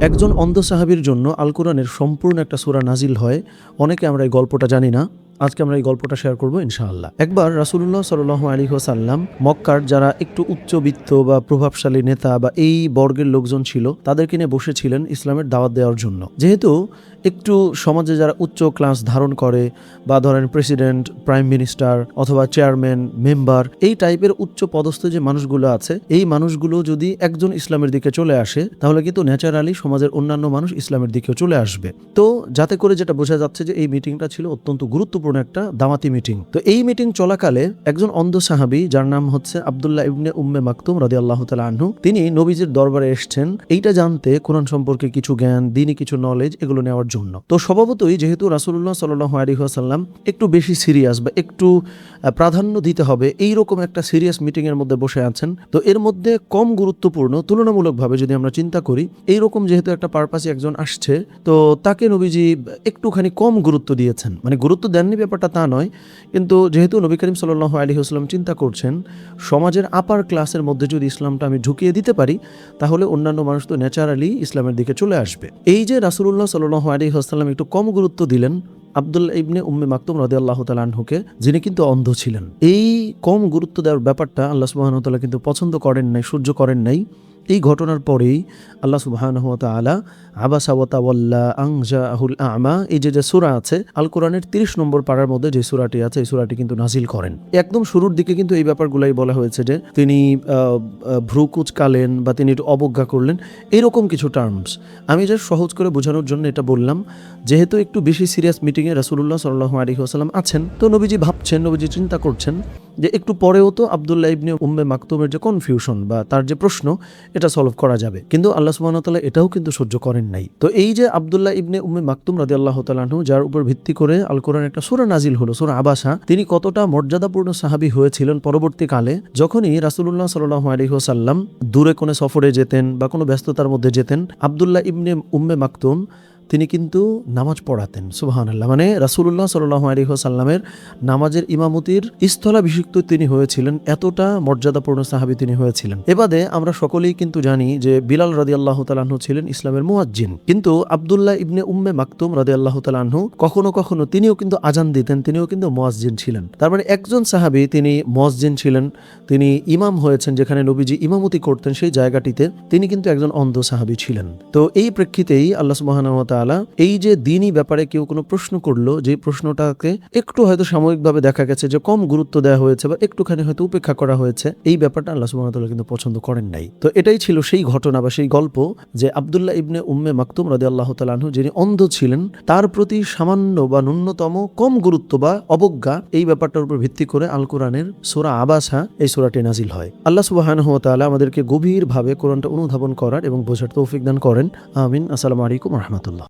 একজন অন্ধ সাহাবীর জন্য আল কোরআনের সম্পূর্ণ একটা সূরা নাজিল হয়। অনেকে আমরা এই গল্পটা জানি না। আজকে আমরা এই গল্পটা শেয়ার করবো ইনশাআল্লাহ। একবার রাসূলুল্লাহ সাল্লাল্লাহু আলাইহি ওয়াসাল্লাম মক্কার যারা একটু উচ্চবিত্ত বা প্রভাবশালী নেতা বা এই বর্গের লোকজন ছিল তাদেরকে নিয়ে বসেছিলেন ইসলামের দাওয়াত দেওয়ার জন্য। যেহেতু একটু সমাজে যারা উচ্চ ক্লাস ধারণ করে বা ধরেন প্রেসিডেন্ট, প্রাইম মিনিস্টার অথবা চেয়ারম্যান, মেম্বার, এই টাইপের উচ্চ পদস্থ যে মানুষগুলো আছে, এই মানুষগুলো যদি একজন ইসলামের দিকে চলে আসে তাহলে কিন্তু ন্যাচারালি সমাজের অন্যান্য মানুষ ইসলামের দিকেও চলে আসবে। তো যাতে করে যেটা বোঝা যাচ্ছে যে এই মিটিংটা ছিল অত্যন্ত গুরুত্বপূর্ণ একটা দাওয়াতি মিটিং। তো এই মিটিং চলাকালে একজন অন্ধ সাহাবী যার নাম হচ্ছে আব্দুল্লাহ ইবনে উম্মে মাকতুম রাদিয়াল্লাহু তাআলা আনহু, তিনি নবীজির দরবারে এসেছেন এইটা জানতে, কোরআন সম্পর্কে কিছু জ্ঞান, দ্বীনি কিছু নলেজ এগুলো নেওয়ার জন্য। তো স্বভাবতই যেহেতু রাসূলুল্লাহ সাল্লাল্লাহু আলাইহি ওয়াসাল্লাম একটু বেশি সিরিয়াস বা একটু প্রাধান্য দিতে হবে এইরকম একটা সিরিয়াস মিটিং এর মধ্যে বসে আছেন, তো এর মধ্যে কম গুরুত্বপূর্ণ তুলনামূলকভাবে যদি আমরা চিন্তা করি, এইরকম যেহেতু একটা পারপাসে একজন আসছে, তো তাকে নবীজি একটুখানি কম গুরুত্ব দিয়েছেন। মানে গুরুত্ব দেননি ব্যাপারটা তা নয়, কিন্তু যেহেতু নবী করিম সাল্লাল্লাহু আলাইহি ওয়াসাল্লাম চিন্তা করছেন সমাজের আপার ক্লাসের মধ্যে যদি ইসলামটা আমি ঢুকিয়ে দিতে পারি তাহলে অন্যান্য মানুষ তো ন্যাচারালি ইসলামের দিকে চলে আসবে। এই যে রাসূলুল্লাহ সাল্লাল্লাহু আলাইহি ওয়াসাল্লাম একটু কম গুরুত্ব দিলেন আব্দুল্লাহ ইবনে উম্মে মাকতুম রাদিয়াল্লাহু তাআলা আনহুকে, যিনি কিন্তু অন্ধ ছিলেন। এই কম গুরুত্ব দেওয়ার ব্যাপারটা আল্লাহ সুবহানাহু ওয়া তাআলা কিন্তু পছন্দ করেন নাই, সহ্য করেন নাই। এই ঘটনার পরেই আল্লাহ সুবহানাহু ওয়া তাআলা আবাসা ওয়া তাওয়াল্লা আন জাআহুল আ'মা, এই যে সূরা আছে আল কোরআনের 30 নম্বর পারার মধ্যে যে সূরাটি আছে এই সূরাটি কিন্তু নাজিল করেন। একদম শুরুর দিকে কিন্তু এই ব্যাপারগুলাই বলা হয়েছে যে তিনি ভ্রু কুঁচকালেন বা তিনি একটু অবজ্ঞা করলেন, এরকম কিছু টার্মস। আমি যে সহজ করে বোঝানোর জন্য এটা বললাম, যেহেতু একটু বেশি সিরিয়াস মিটিংয়ে রাসূলুল্লাহ সাল্লাল্লাহু আলাইহি ওয়াসাল্লাম আছেন, তো নবীজি ভাবছেন, নবীজি চিন্তা করছেন যে একটু পরেও তো আব্দুল্লাহ ইবনে উম্মে মাকতুমের যে কনফিউশন বা তার যে প্রশ্ন এটা সলভ করা যাবে, কিন্তু আল্লাহ সুবহানাহু ওয়া তাআলা এটাও কিন্তু সহ্য করেন নাই। তো এই যে আব্দুল্লাহ ইবনে উম্মে মাকতুম রাদিয়াল্লাহু তাআলা আনহু, যার উপর ভিত্তি করে আল কোরআন একটা সূরা নাজিল হলো, সূরা আবাসা, তিনি কতটা মর্যাদাপূর্ণ সাহাবী হয়েছিলেন পরবর্তীকালে। যখনই রাসূলুল্লাহ সাল্লাল্লাহু আলাইহি ওয়াসাল্লাম দূরে কোনো সফরে যেতেন বা কোনো ব্যস্ততার মধ্যে যেতেন, আব্দুল্লাহ ইবনে উম্মে মাকতুম তিনি কিন্তু নামাজ পড়াতেন। সুবহানাল্লাহ, মানে রাসূলুল্লাহ সাল্লাল্লাহু আলাইহি ওয়াসাল্লামের নামাজের ইমামতির স্থলাভিষিক্ত তিনি হয়েছিলেন, এতটা মর্যাদাপূর্ণ সাহাবী তিনি হয়েছিলেন। এবাদে আমরা সকলেই কিন্তু জানি যে বিলাল রাদিয়াল্লাহু তাআলা আনহু ছিলেন ইসলামের মুয়াজ্জিন, কিন্তু আব্দুল্লাহ ইবনে উম্মে মাকতুম রাদিয়াল্লাহু তাআলা আনহু কখনো কখনো তিনিও কিন্তু আজান দিতেন, তিনিও কিন্তু মুয়াজ্জিন ছিলেন। তার মানে একজন সাহাবী তিনি মুয়াজ্জিন ছিলেন, তিনি ইমাম হয়েছেন, যেখানে নবীজি ইমামতি করতেন সেই জায়গাটিতে তিনি কিন্তু একজন অন্ধ সাহাবী ছিলেন। তো এই প্রেক্ষিতেই আল্লাহ সুবহানাহু ওয়া তাআলা এই যে দ্বীনি ব্যাপারে কেউ কোনো প্রশ্ন করলো, যে প্রশ্নটাকে একটু হয়তো সাময়িকভাবে দেখা গেছে যে কম গুরুত্ব দেওয়া হয়েছে বা একটুখানি হয়তো উপেক্ষা করা হয়েছে, এই ব্যাপারটা আল্লাহ সুবহানাহু ওয়া তাআলা কিন্তু পছন্দ করেন নাই। তো এটাই ছিল সেই ঘটনা বা সেই গল্প যে আব্দুল্লাহ ইবনে উম্মে মাকতুম রাদিয়াল্লাহু তাআলা আনহু, যিনি অন্ধ ছিলেন, তার প্রতি সামান্য বা ন্যূনতম কম গুরুত্ব বা অবজ্ঞা, এই ব্যাপারটার উপর ভিত্তি করে আল কোরআনের সূরা আবাসা এই সূরাটি নাজিল হয়। আল্লাহ সুবহানাহু ওয়া তাআলা আমাদেরকে গভীরভাবে কোরআনটা অনুধাবন করার এবং বোঝার তৌফিক দান করেন। আমিন। আসসালামু আলাইকুম ওয়া রাহমাতুল্লাহ।